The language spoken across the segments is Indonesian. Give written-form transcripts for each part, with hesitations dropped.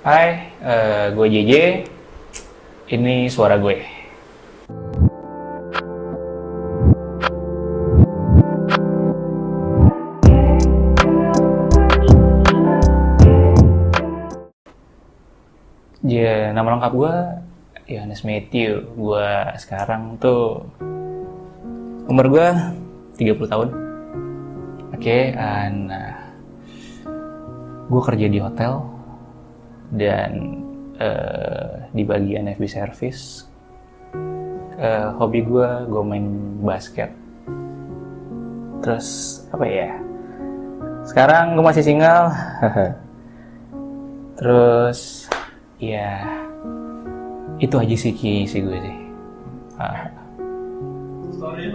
Hai, gue JJ. Ini suara gue. Ya, nama lengkap gue Yohanes Matthew. Gue sekarang tuh umur gue 30 tahun. Oke, nah, gue kerja di hotel dan di bagian FB service. Hobi gue main basket. Terus apa ya? Sekarang gue masih single. Terus ya itu aja sih gue sih. Story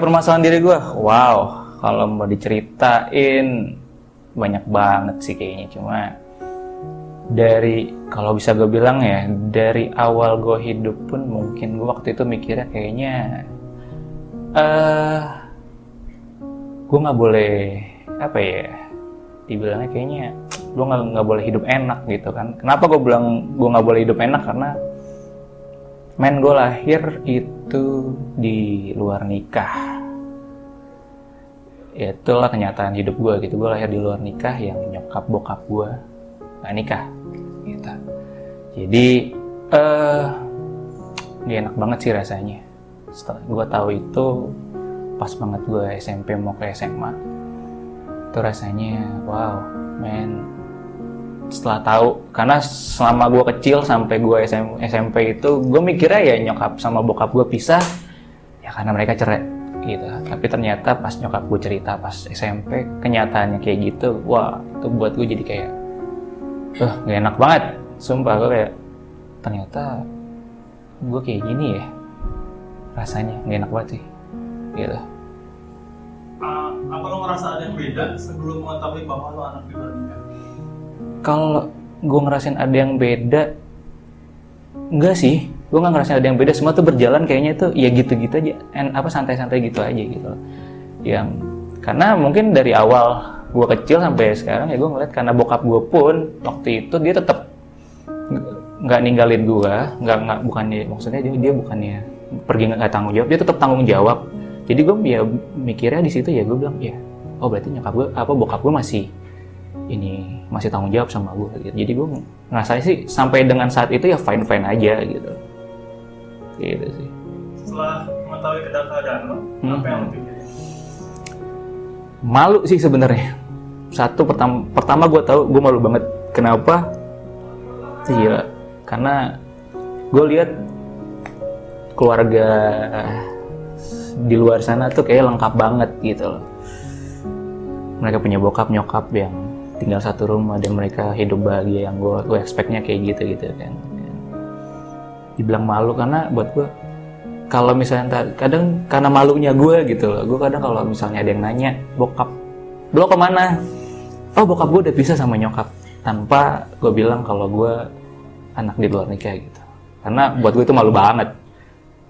permasalahan diri gue, wow, kalau mau diceritain banyak banget sih kayaknya. Cuma dari, kalau bisa gue bilang ya, dari awal gue hidup pun mungkin gue waktu itu mikirnya kayaknya gue nggak boleh, apa ya, dibilangnya kayaknya gue nggak boleh hidup enak gitu kan. Kenapa gue bilang gue nggak boleh hidup enak? Karena gue lahir itu di luar nikah. Itulah kenyataan hidup gue gitu. Gue lahir di luar nikah yang nyokap bokap gue nggak nikah gitu. Jadi gak enak banget sih rasanya. Setelah gue tahu itu pas banget gue SMP mau ke SMA, itu rasanya wow man. Setelah tahu, karena selama gue kecil sampai gue SMP itu gue mikirnya ya nyokap sama bokap gue pisah ya karena mereka cerai gitu. Tapi ternyata pas nyokap gue cerita pas SMP kenyataannya kayak gitu, wah itu buat gue jadi kayak gak enak banget. Sumpah gue kayak ternyata gue kayak gini ya rasanya, gak enak banget sih gitu. Apa lo ngerasa ada yang beda sebelum mengetahui bahwa lo anak di luar nikah? Kalau gue ngerasain ada yang beda, enggak sih, gue nggak ngerasain ada yang beda. Semua tuh berjalan kayaknya tuh ya gitu-gitu aja, santai-santai gitu aja gitu. Yang karena mungkin dari awal gue kecil sampai sekarang ya gue ngeliat, karena bokap gue pun waktu itu dia tetap nggak ninggalin gue, bukannya maksudnya dia bukannya pergi nggak tanggung jawab, dia tetap tanggung jawab. Jadi gue ya mikirnya di situ ya gue bilang ya, oh berarti nyokap gue bokap gue masih tanggung jawab sama gue gitu. Jadi gue ngerasa sih sampai dengan saat itu ya fine aja gitu sih. Setelah mengetahui keadaan lo, apa yang lo pikirin? Malu sih sebenarnya. Satu, pertama gue tahu gue malu banget. Kenapa? Iya, karena gue lihat keluarga di luar sana tuh kayak lengkap banget gitu loh. Mereka punya bokap nyokap yang tinggal satu rumah dan mereka hidup bahagia, yang gue expect-nya kayak gitu kan. Dibilang malu karena buat gue, kalau misalnya kadang karena malunya gue gitu loh, gue kadang kalau misalnya ada yang nanya, bokap lo kemana? Oh bokap gue udah pisah sama nyokap, tanpa gue bilang kalau gue anak di luar nikah gitu. Karena buat gue itu malu banget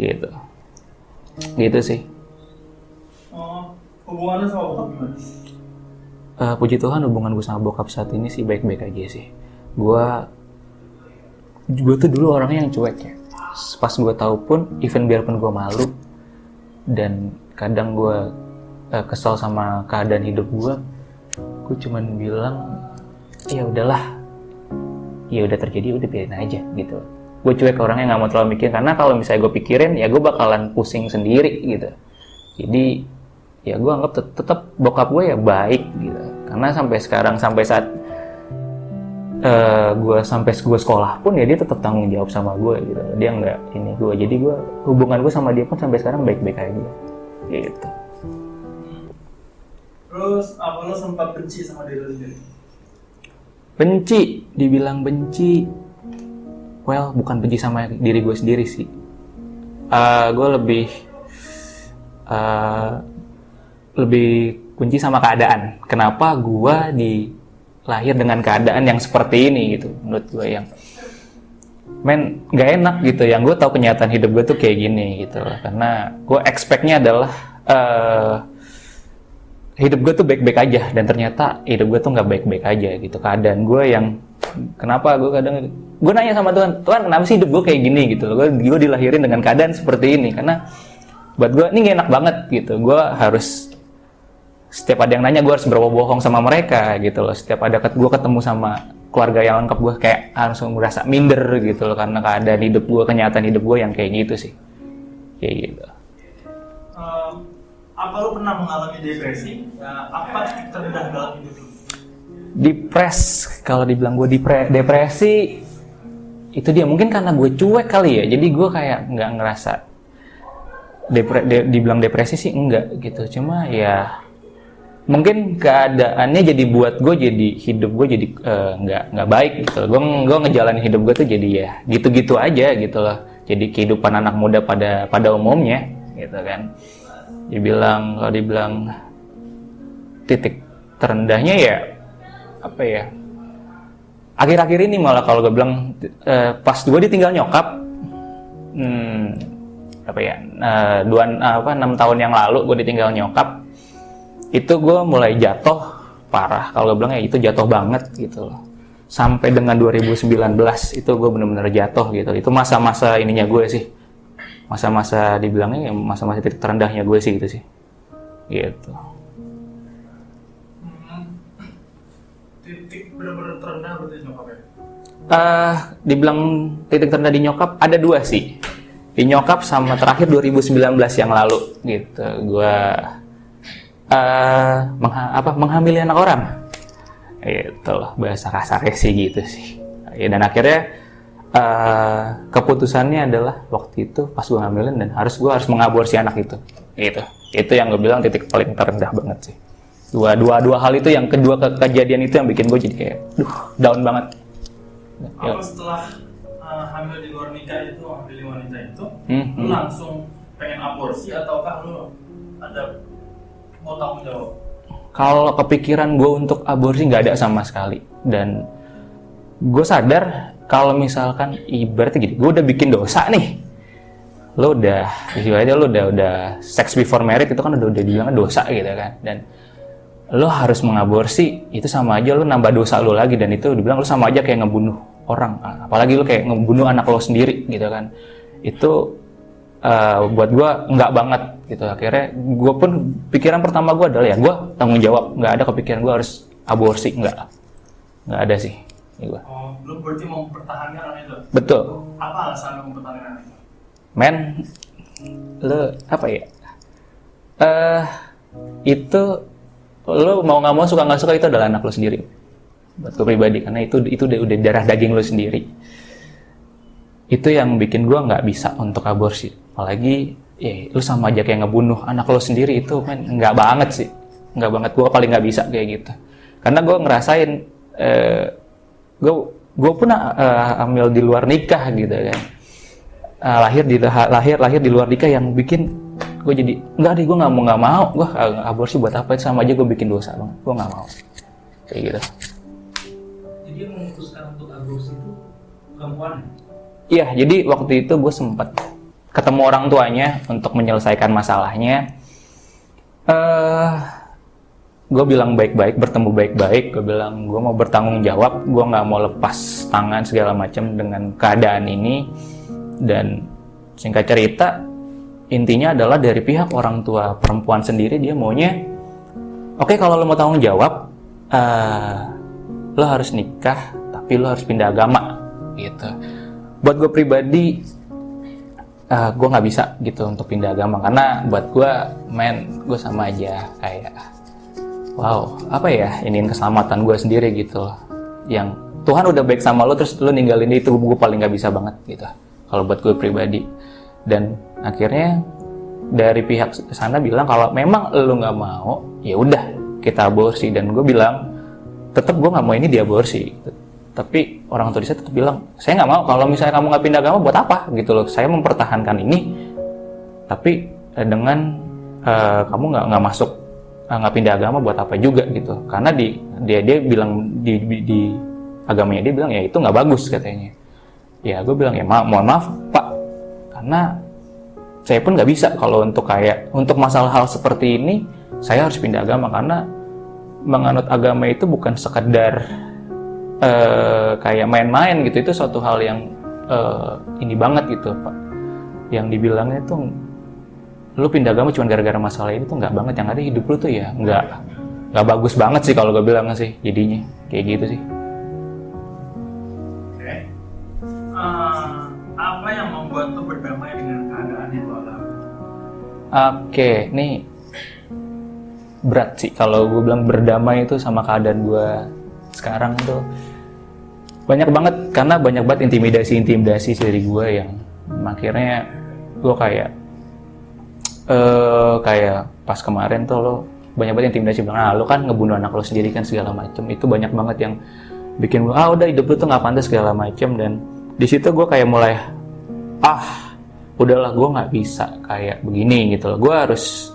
gitu sih. Oh, hubungannya sama bokap gimana? Puji Tuhan hubungan gue sama bokap saat ini sih baik-baik aja sih. Gue tuh dulu orangnya yang cuek ya. Pas gue tahu pun, even biarpun gue malu dan kadang gue kesal sama keadaan hidup gue cuman bilang ya udahlah, ya udah terjadi, udah biarin aja gitu. Gue cuek orangnya, nggak mau terlalu mikir, karena kalau misalnya gue pikirin ya gue bakalan pusing sendiri gitu. Jadi ya gue anggap tetap bokap gue ya baik gitu. Karena sampai sekarang, sampai saat gue sekolah pun ya dia tetap tanggung jawab sama gue gitu. Dia nggak ini gue, jadi hubungan gue sama dia pun sampai sekarang baik-baik aja gitu. Terus apa lo sempat benci sama diri lo sendiri? Benci, dibilang benci, well bukan benci sama diri gue sendiri sih. Gue lebih kunci sama keadaan. Kenapa gue lahir dengan keadaan yang seperti ini gitu. Menurut gue yang gak enak gitu. Yang gue tahu kenyataan hidup gue tuh kayak gini gitu. Karena gue expect-nya adalah hidup gue tuh baik-baik aja, dan ternyata hidup gue tuh nggak baik-baik aja gitu. Keadaan gue yang kenapa gue kadang gue nanya sama Tuhan, Tuhan kenapa sih hidup gue kayak gini gitu loh. Gue dilahirin dengan keadaan seperti ini, karena buat gue ini gak enak banget gitu. Gue harus setiap ada yang nanya gue harus berbohong sama mereka gitu loh. Setiap ada gue ketemu sama keluarga yang lengkap, gue kayak langsung merasa minder gitu loh, karena keadaan hidup gue, kenyataan hidup gue yang kayak gitu sih, kayak gitu. Apa lu pernah mengalami depresi? Apa titik terendah dalam hidup lu? Kalau dibilang gue depresi, itu dia mungkin karena gue cuek kali ya, jadi gue kayak nggak ngerasa dibilang depresi sih enggak gitu. Cuma ya mungkin keadaannya jadi buat gue, jadi hidup gue jadi nggak baik gitu. Gue ngejalanin hidup gue tuh jadi ya gitu-gitu aja gitu loh. Jadi kehidupan anak muda pada umumnya gitu kan. Kalau dibilang titik terendahnya ya apa ya? Akhir-akhir ini malah kalau gue bilang pas gue ditinggal nyokap, 6 tahun yang lalu gue ditinggal nyokap, itu gue mulai jatuh parah. Kalau gue bilang ya itu jatuh banget gitu loh. Sampai dengan 2019 itu gue benar-benar jatuh gitu. Itu masa-masa ininya gue sih. Masa-masa dibilangnya ya masa-masa titik terendahnya gue sih gitu sih. Gitu. Titik benar-benar terendah berarti nyokap ya? Dibilang titik terendah di nyokap ada 2 sih. Di nyokap sama terakhir 2019 yang lalu gitu. Gue menghamili anak orang. Itu loh bahasa kasarnya sih gitu sih. Ya, dan akhirnya keputusannya adalah waktu itu pas gue ngambilin dan gue harus mengaborsi anak itu. Gitu. Itu yang gue bilang titik paling terendah banget sih. Dua hal itu, yang kedua kejadian itu yang bikin gue jadi kayak down banget. Apa setelah hamil di luar nikah itu, hamil wanita itu, lu langsung pengen aborsi ataukah lu ada mau tanggung jawab? Kalau kepikiran gue untuk aborsi nggak ada sama sekali. Dan gue sadar kalau misalkan ibaratnya gini, gue udah bikin dosa nih. Lo udah sex before marriage itu kan udah dibilang dosa gitu kan. Dan lo harus mengaborsi, itu sama aja lo nambah dosa lo lagi. Dan itu dibilang lo sama aja kayak ngebunuh orang. Apalagi lo kayak ngebunuh anak lo sendiri gitu kan. Itu buat gue nggak banget gitu. Akhirnya gue pun pikiran pertama gue adalah ya gue tanggung jawab. Nggak ada kepikiran gue harus aborsi, nggak ada sih. Oh, lu berarti mau mempertahankan anak itu? Betul. Apa alasan lu mempertahankan anak itu? Men, lu apa ya? Itu lu mau nggak mau, suka nggak suka, itu adalah anak lu sendiri. Buat gue pribadi, karena itu udah darah daging lu sendiri. Itu yang bikin gue nggak bisa untuk aborsi. Apalagi ya lu sama aja kayak ngebunuh anak lu sendiri. Itu kan nggak banget sih, nggak banget. Gue paling nggak bisa kayak gitu. Karena gue ngerasain gue pun hamil di luar nikah gitu kan. Lahir di luar nikah yang bikin gue jadi gue nggak mau gue aborsi buat apa, itu sama aja gue bikin dosa banget. Gue nggak mau kayak gitu. Jadi yang memutuskan untuk aborsi itu perempuan? Iya, jadi waktu itu gue sempat ketemu orang tuanya untuk menyelesaikan masalahnya. Gue bilang baik-baik, bertemu baik-baik. Gue bilang gue mau bertanggung jawab, gue nggak mau lepas tangan segala macam dengan keadaan ini. Dan singkat cerita, intinya adalah dari pihak orang tua perempuan sendiri, dia maunya oke, kalau lo mau tanggung jawab, lo harus nikah, tapi lo harus pindah agama gitu. Buat gue pribadi, gue nggak bisa gitu untuk pindah agama, karena buat gue gue sama aja kayak apa ya, iniin keselamatan gue sendiri gitu loh. Yang Tuhan udah baik sama lo, terus lo ninggalin dia, itu gue paling nggak bisa banget gitu kalau buat gue pribadi. Dan akhirnya dari pihak sana bilang kalau memang lo nggak mau, ya udah kita aborsi. Dan gue bilang tetap gue nggak mau ini diaborsi gitu. Tapi orang tua saya tetap bilang, saya nggak mau kalau misalnya kamu nggak pindah agama, buat apa gitu loh. Saya mempertahankan ini, tapi dengan kamu nggak masuk, nggak pindah agama buat apa juga gitu. Karena dia bilang di agamanya dia bilang ya itu nggak bagus katanya. Ya gue bilang ya mohon maaf Pak, karena saya pun nggak bisa kalau untuk masalah hal seperti ini, saya harus pindah agama, karena menganut agama itu bukan sekedar kayak main-main gitu. Itu suatu hal yang ini banget gitu Pak, yang dibilangnya itu lu pindah agama cuma gara-gara masalah ini tuh nggak banget. Yang ada hidup lu tuh ya nggak bagus banget sih kalau gue bilang sih, jadinya kayak gitu sih. Oke. Apa yang membuat lu berdamai dengan keadaan yang lu alami? Oke, nih berat sih kalau gue bilang berdamai itu sama keadaan gue sekarang tuh. Banyak banget, karena banyak banget intimidasi dari gue yang akhirnya gue kayak pas kemarin tuh lo banyak banget intimidasi, bilang lo kan ngebunuh anak lo sendiri kan segala macem. Itu banyak banget yang bikin gue udah hidup lo tuh nggak pantas segala macem. Dan di situ gue kayak mulai udahlah, gue nggak bisa kayak begini gitu loh. Gue harus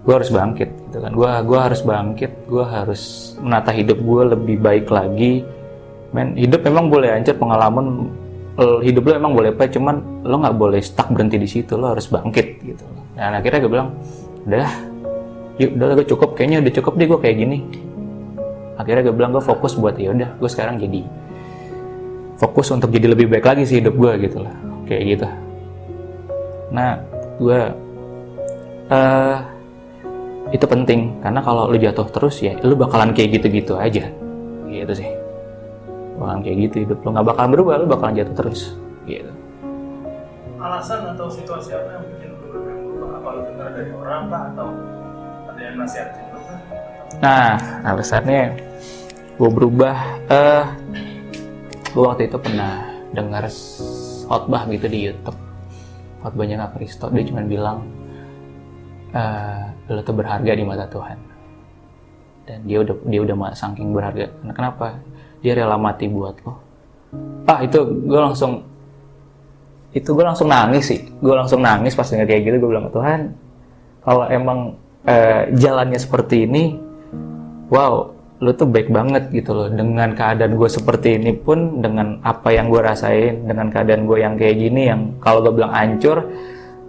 bangkit gitu kan. Gue harus bangkit, gue harus menata hidup gue lebih baik lagi. Men, hidup memang boleh hancur, pengalaman hidup lo emang boleh apa, cuman lo nggak boleh stuck berhenti di situ, lo harus bangkit gitu. Dan akhirnya gue bilang, udahlah gue cukup, kayaknya udah cukup deh gue kayak gini. Akhirnya gue bilang gue fokus buat ya udah, gue sekarang jadi fokus untuk jadi lebih baik lagi sih hidup gue gitu lah, kayak gitu. Nah, gue itu penting, karena kalau lo jatuh terus ya lo bakalan kayak gitu-gitu aja, gitu sih. Bakalan kayak gitu hidup lo, nggak bakalan berubah, lo bakalan jatuh terus gitu. Alasan atau situasi apa yang bikin lo berubah? Apa lo dengar dari orang kah, atau ada yang nasihatin lo kah? Nah, alasannya gue berubah, gue waktu itu pernah dengar khotbah gitu di YouTube, khotbahnya Kak Kristo. Dia cuma bilang lo tuh berharga di mata Tuhan, dan dia udah saking berharga. Kenapa? Dia rela mati buat lo. Itu gue langsung nangis sih. Gue langsung nangis pas denger kayak gitu. Gue bilang, Tuhan, kalau emang jalannya seperti ini, wow, lo tuh baik banget gitu loh. Dengan keadaan gue seperti ini pun, dengan apa yang gue rasain, dengan keadaan gue yang kayak gini, yang kalau gue bilang hancur,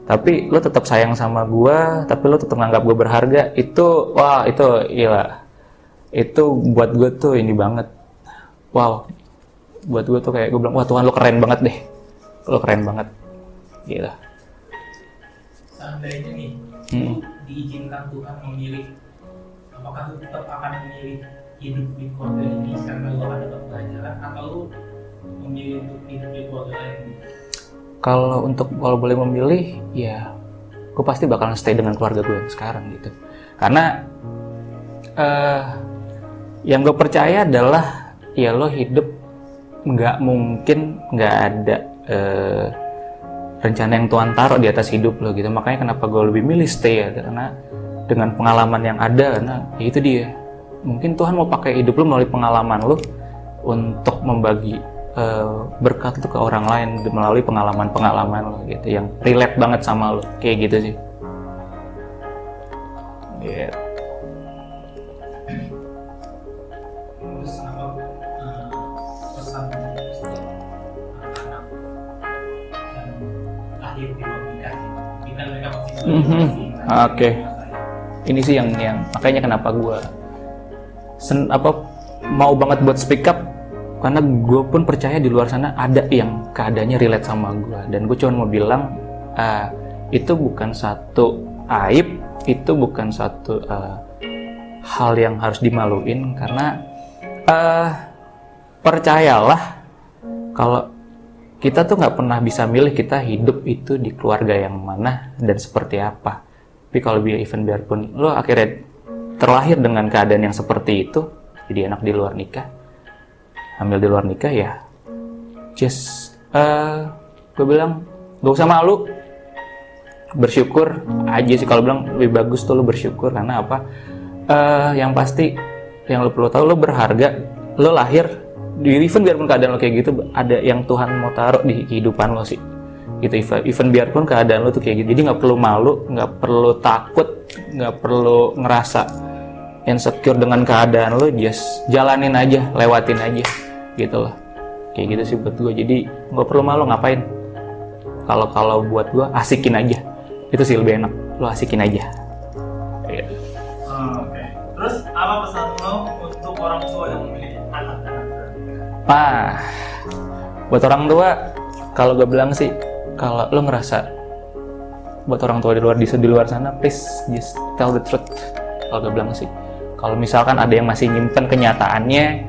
tapi lo tetap sayang sama gue, tapi lo tetap nganggap gue berharga. Itu, wah, itu gila. Itu buat gue tuh ini banget. Wow, buat gue tuh kayak gue bilang, wah Tuhan lo keren banget deh, lo keren banget, gitu. Seandainya nih, diizinkan Tuhan memilih, apakah lo tetap akan memilih hidup di keluarga ini karena lo akan dapat pelajaran, atau lo memilih untuk hidup di keluarga lain? Kalau boleh memilih, ya gue pasti bakalan stay dengan keluarga gue yang sekarang gitu. Karena yang gue percaya adalah ya lo hidup nggak mungkin nggak ada rencana yang Tuhan taruh di atas hidup lo gitu. Makanya kenapa gue lebih milih stay ya, karena dengan pengalaman yang ada, karena ya itu dia, mungkin Tuhan mau pakai hidup lo melalui pengalaman lo untuk membagi berkat lo ke orang lain melalui pengalaman lo gitu, yang relate banget sama lo, kayak gitu sih. Yeah. Oke. Ini sih yang makanya kenapa gue mau banget buat speak up, karena gue pun percaya di luar sana ada yang keadaannya relate sama gue, dan gue cuma mau bilang itu bukan satu aib, itu bukan satu hal yang harus dimaluin, karena percayalah kalau kita tuh nggak pernah bisa milih kita hidup itu di keluarga yang mana dan seperti apa. Tapi kalau biarpun lo akhirnya terlahir dengan keadaan yang seperti itu, jadi anak di luar nikah, hamil di luar nikah, ya just gue bilang gak usah malu, bersyukur aja sih. Kalau bilang lebih bagus tuh lo bersyukur, karena apa? Yang pasti yang lo perlu tahu, lo berharga, lo lahir. Even biarpun keadaan lo kayak gitu, ada yang Tuhan mau taruh di kehidupan lo sih gitu. Even biarpun keadaan lo tuh kayak gitu, jadi nggak perlu malu, nggak perlu takut, nggak perlu ngerasa insecure dengan keadaan lo. Just jalanin aja, lewatin aja gitu loh, kayak gitu sih buat gue. Jadi nggak perlu malu, ngapain. Kalau buat gue asikin aja, itu sih lebih enak, lo asikin aja gitu. tua yang memiliki anak-anak? Buat orang tua, kalau gue bilang sih, kalau lo ngerasa buat orang tua di luar sana, please just tell the truth. Kalau gue bilang sih, kalau misalkan ada yang masih nyimpen kenyataannya,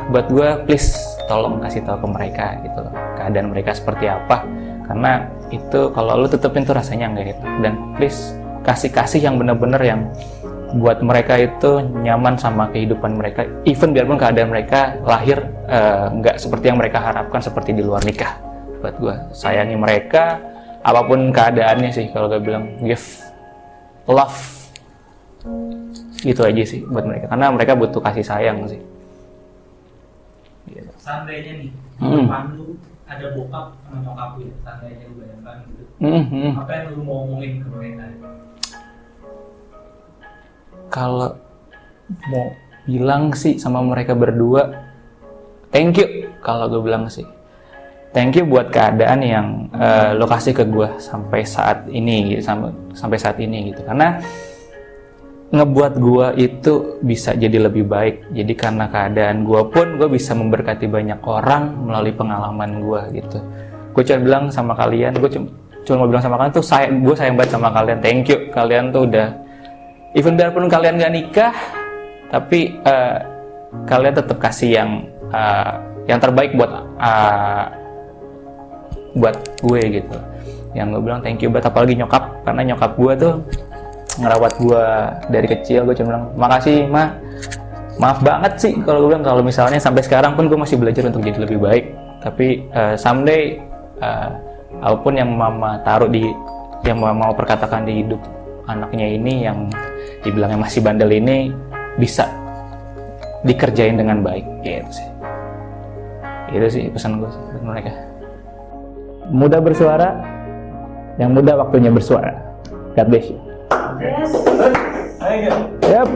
buat gue please tolong kasih tahu ke mereka gitu loh, keadaan mereka seperti apa. Karena itu kalau lo tutupin tuh rasanya nggak enak. Dan please kasih yang benar-benar yang buat mereka itu nyaman sama kehidupan mereka, even biarpun keadaan mereka lahir nggak seperti yang mereka harapkan seperti di luar nikah. Buat gue sayangi mereka apapun keadaannya sih, kalau gue bilang give love gitu aja sih buat mereka, karena mereka butuh kasih sayang sih. Seandainya nih depan lu ada bokap sama nyokap lu, seandainya lu bayangkan gitu, apa yang lu mau ngomongin ke mereka? Kalau mau bilang sih sama mereka berdua, thank you. Kalau gue bilang sih, thank you buat keadaan yang lo kasih ke gue sampai saat ini, gitu, sampai saat ini gitu. Karena ngebuat gue itu bisa jadi lebih baik. Jadi karena keadaan gue pun gue bisa memberkati banyak orang melalui pengalaman gue gitu. Gue cuma bilang sama kalian, gue cuma mau bilang sama kalian tuh gue sayang banget sama kalian. Thank you, kalian tuh udah, even biarpun kalian gak nikah, tapi kalian tetap kasih yang terbaik buat gue gitu. Yang gue bilang thank you banget, apalagi nyokap, karena nyokap gue tuh ngerawat gue dari kecil. Gue cuma bilang makasih ma, maaf banget sih kalau gue bilang kalau misalnya sampai sekarang pun gue masih belajar untuk jadi lebih baik. Tapi someday apapun yang mama taruh yang mama mau perkatakan di hidup anaknya ini yang dibilangnya masih bandel ini bisa dikerjain dengan baik gitu sih. Itu sih pesan gue buat mereka. Muda bersuara, yang muda waktunya bersuara. God bless you. Yes. Ayo. Yep.